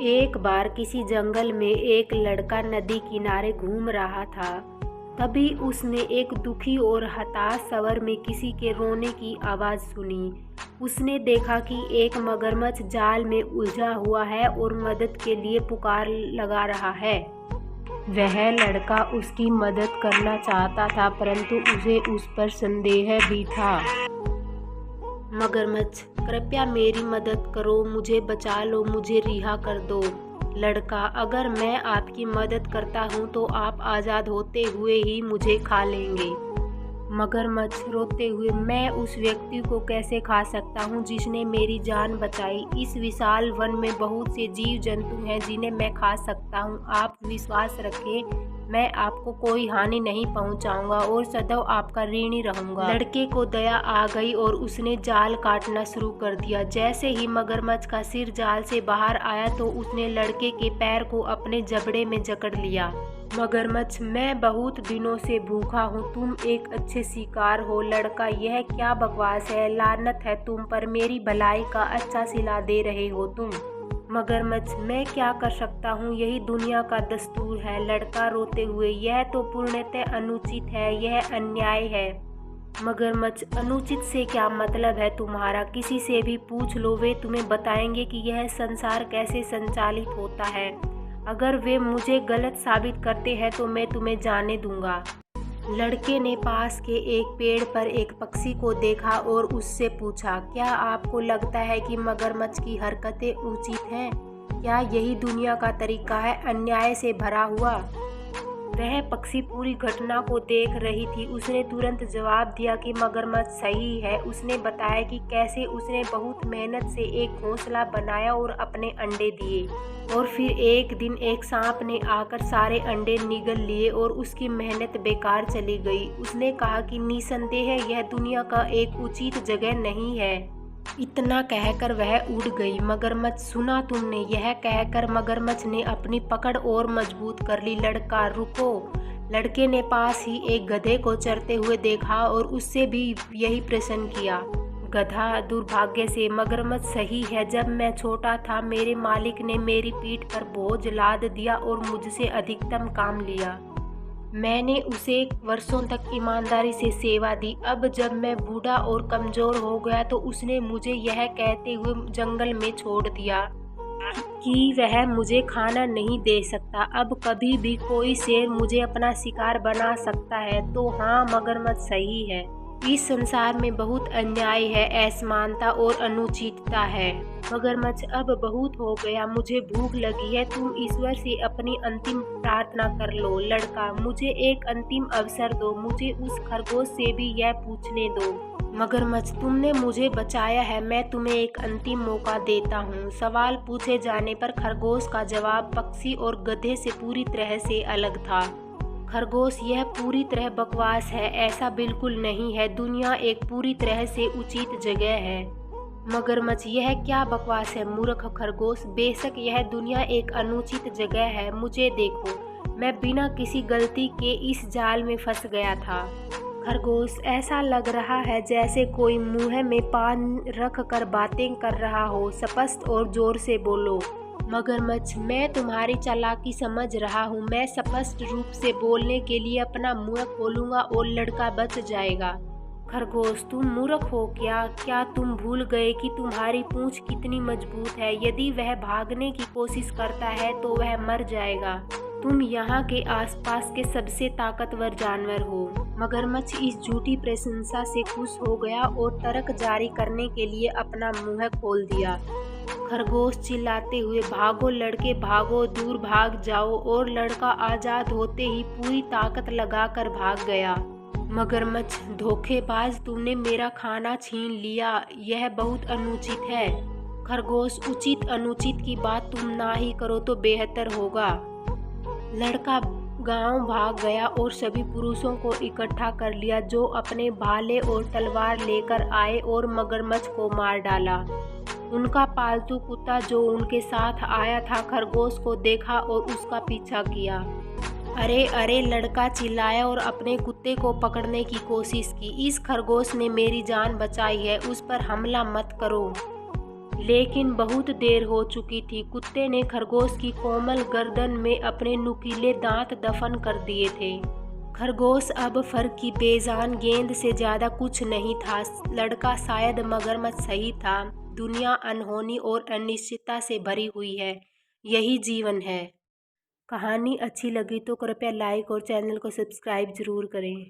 एक बार किसी जंगल में एक लड़का नदी किनारे घूम रहा था। तभी उसने एक दुखी और हताश स्वर में किसी के रोने की आवाज़ सुनी। उसने देखा कि एक मगरमच्छ जाल में उलझा हुआ है और मदद के लिए पुकार लगा रहा है। वह लड़का उसकी मदद करना चाहता था, परंतु उसे उस पर संदेह भी था। मगरमच्छ, कृपया मेरी मदद करो, मुझे बचा लो, मुझे रिहा कर दो। लड़का, अगर मैं आपकी मदद करता हूँ तो आप आज़ाद होते हुए ही मुझे खा लेंगे। मगरमच्छ रोते हुए, मैं उस व्यक्ति को कैसे खा सकता हूँ जिसने मेरी जान बचाई। इस विशाल वन में बहुत से जीव जंतु हैं जिन्हें मैं खा सकता हूँ। आप विश्वास रखें, मैं आपको कोई हानि नहीं पहुंचाऊंगा और सदैव आपका ऋणी रहूंगा। लड़के को दया आ गई और उसने जाल काटना शुरू कर दिया। जैसे ही मगरमच्छ का सिर जाल से बाहर आया तो उसने लड़के के पैर को अपने जबड़े में जकड़ लिया। मगरमच्छ, मैं बहुत दिनों से भूखा हूँ, तुम एक अच्छे शिकार हो। लड़का, यह क्या बकवास है, लानत है तुम पर, मेरी भलाई का अच्छा सिला दे रहे हो तुम। मगरमच्छ, मैं क्या कर सकता हूँ, यही दुनिया का दस्तूर है। लड़का रोते हुए, यह तो पूर्णतः अनुचित है, यह अन्याय है। मगरमच्छ, अनुचित से क्या मतलब है तुम्हारा, किसी से भी पूछ लो, वे तुम्हें बताएंगे कि यह संसार कैसे संचालित होता है। अगर वे मुझे गलत साबित करते हैं तो मैं तुम्हें जाने दूंगा। लड़के ने पास के एक पेड़ पर एक पक्षी को देखा और उससे पूछा, क्या आपको लगता है कि मगरमच्छ की हरकतें उचित हैं? क्या यही दुनिया का तरीका है, अन्याय से भरा हुआ? वह पक्षी पूरी घटना को देख रही थी। उसने तुरंत जवाब दिया कि मगरमच्छ सही है। उसने बताया कि कैसे उसने बहुत मेहनत से एक घोंसला बनाया और अपने अंडे दिए, और फिर एक दिन एक सांप ने आकर सारे अंडे निगल लिए और उसकी मेहनत बेकार चली गई। उसने कहा कि निसंदेह यह दुनिया का एक उचित जगह नहीं है। इतना कहकर वह उड़ गई। मगरमच्छ, सुना तुमने, यह कहकर मगरमच्छ ने अपनी पकड़ और मजबूत कर ली। लड़का, रुको। लड़के ने पास ही एक गधे को चरते हुए देखा और उससे भी यही प्रश्न किया। गधा, दुर्भाग्य से मगरमच्छ सही है। जब मैं छोटा था मेरे मालिक ने मेरी पीठ पर बोझ लाद दिया और मुझसे अधिकतम काम लिया। मैंने उसे वर्षों तक ईमानदारी से सेवा दी। अब जब मैं बूढ़ा और कमज़ोर हो गया तो उसने मुझे यह कहते हुए जंगल में छोड़ दिया कि वह मुझे खाना नहीं दे सकता। अब कभी भी कोई शेर मुझे अपना शिकार बना सकता है। तो हाँ, मगरमच्छ सही है। इस संसार में बहुत अन्याय है, असमानता और अनुचितता है। मगरमच्छ, अब बहुत हो गया, मुझे भूख लगी है, तुम ईश्वर से अपनी अंतिम प्रार्थना कर लो। लड़का, मुझे एक अंतिम अवसर दो, मुझे उस खरगोश से भी यह पूछने दो। मगरमच्छ, तुमने मुझे बचाया है, मैं तुम्हें एक अंतिम मौका देता हूँ। सवाल पूछे जाने पर खरगोश का जवाब पक्षी और गधे से पूरी तरह से अलग था। खरगोश, यह पूरी तरह बकवास है, ऐसा बिल्कुल नहीं है, दुनिया एक पूरी तरह से उचित जगह है। मगरमच्छ, यह क्या बकवास है मूर्ख खरगोश, बेशक यह दुनिया एक अनुचित जगह है। मुझे देखो, मैं बिना किसी गलती के इस जाल में फंस गया था। खरगोश, ऐसा लग रहा है जैसे कोई मुंह में पान रख कर बातें कर रहा हो, स्पष्ट और जोर से बोलो। मगरमच्छ, मैं तुम्हारी चालाकी समझ रहा हूँ, मैं स्पष्ट रूप से बोलने के लिए अपना मुंह खोलूंगा और लड़का बच जाएगा। खरगोश, तुम मूर्ख हो क्या? क्या तुम भूल गए कि तुम्हारी पूंछ कितनी मजबूत है? यदि वह भागने की कोशिश करता है तो वह मर जाएगा। तुम यहाँ के आसपास के सबसे ताकतवर जानवर हो। मगरमच्छ इस झूठी प्रशंसा से खुश हो गया और तर्क जारी करने के लिए अपना मुंह खोल दिया। खरगोश चिल्लाते हुए, भागो लड़के भागो, दूर भाग जाओ, और लड़का आज़ाद होते ही पूरी ताकत लगाकर भाग गया। मगरमच्छ, धोखेबाज, तुमने मेरा खाना छीन लिया, यह बहुत अनुचित है। खरगोश, उचित अनुचित की बात तुम ना ही करो तो बेहतर होगा। लड़का गांव भाग गया और सभी पुरुषों को इकट्ठा कर लिया जो अपने भाले और तलवार लेकर आए और मगरमच्छ को मार डाला। उनका पालतू कुत्ता जो उनके साथ आया था खरगोश को देखा और उसका पीछा किया। अरे अरे, लड़का चिल्लाया और अपने कुत्ते को पकड़ने की कोशिश की। इस खरगोश ने मेरी जान बचाई है, उस पर हमला मत करो। लेकिन बहुत देर हो चुकी थी। कुत्ते ने खरगोश की कोमल गर्दन में अपने नुकीले दांत दफन कर दिए थे। खरगोश अब फर की बेजान गेंद से ज्यादा कुछ नहीं था। लड़का शायद मगरमच्छ सही था। दुनिया अनहोनी और अनिश्चितता से भरी हुई है। यही जीवन है। कहानी अच्छी लगी तो कृपया लाइक और चैनल को सब्सक्राइब जरूर करें।